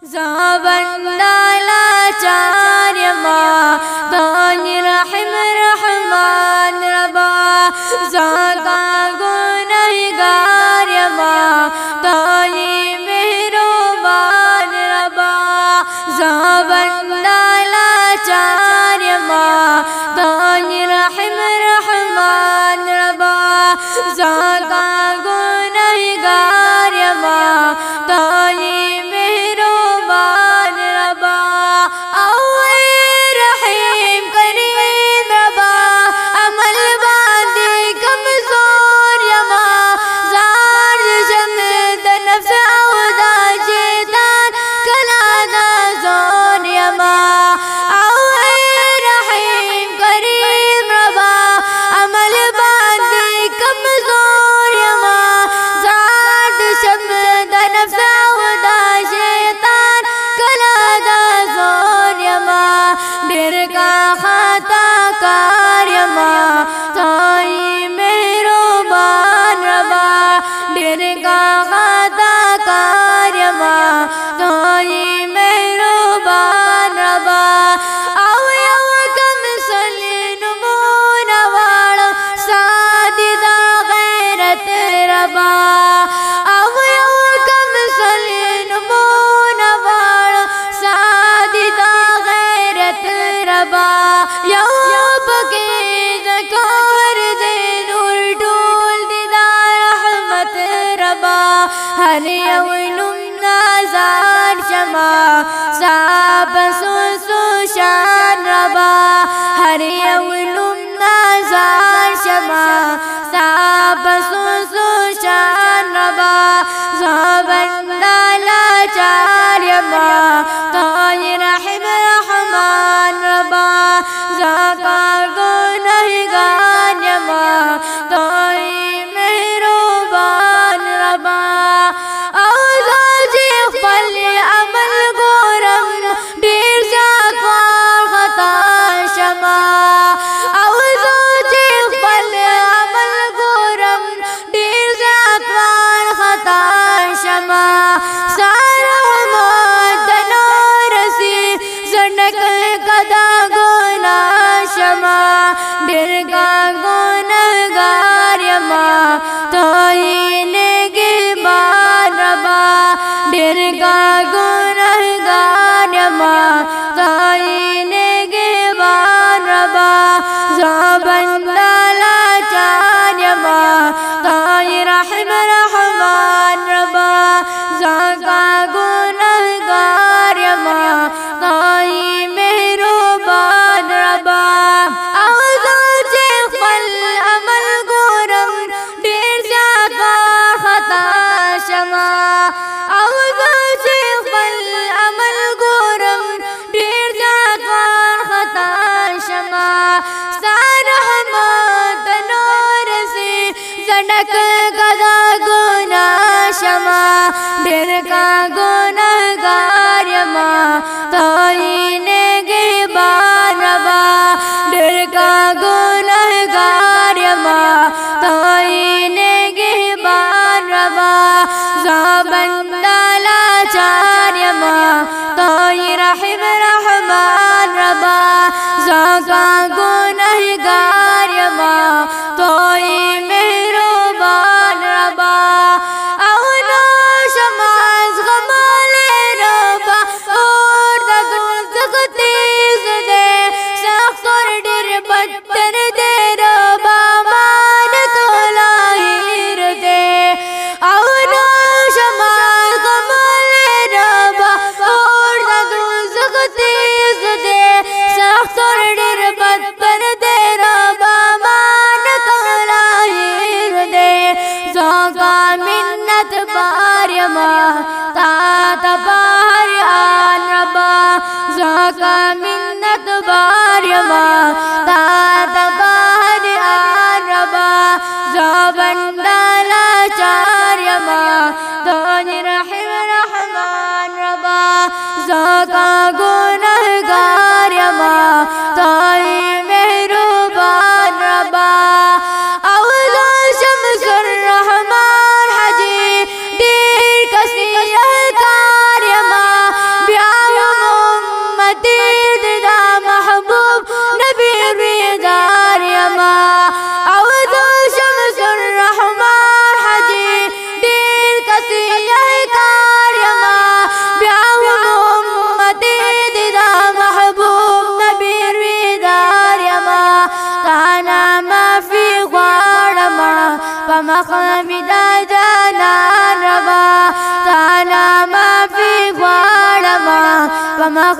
ज़ाबंदाला चार्यमा तानि रहिम रहमान रबा ज़ाका गुनहगार्यमा तानि मेहरबान रबा ज़ाबंदाला चार्यमा तानि रहिम रहमान रबा ज़ाका गुनहगार्यमा तानि हर यवनुम नाज़ार शमा साब सुशान रबा हर यवनुम नाज़ार शमा साब सुशान रबा ज़ाबंदाला चार्यमा तानि रहिम रहमान रबा ज़ाका गुनहगार्यमा तानि मेहरबान रबा ज़ाबंदाला चार्यमा तानि रहिम रहमान रबा ज़ाका गुनहगार्यमा तानि मेहरबान रबा अमल गोरम ढेर ज़्यादा खता शमा अमल गोरम ढेर ज़्यादा खता शमा सड़क गदा गुना शमा ढेर का गुनहगार्यमा तानि नेगहबान रबा ढेर का गुनहगार्यमा तानि नेगहबान रबा ज़ाबंदाला चार्यमा तानि रहिम रहमान रबा ज़ाका गुनहगार्यमा तानि ज़ाका मिन्नत बार्यमा तात बार आन रबा ज़ाबंदाला चार्यमा तानि रहिम रहमान रबा ज़ाका गुनहगार्यमा तानि मेहरबान रबा अवला शम्सुर रहमान हजी ढेर कसी कार्यमा حمدا جانان ربا تانا ما في غوارما فما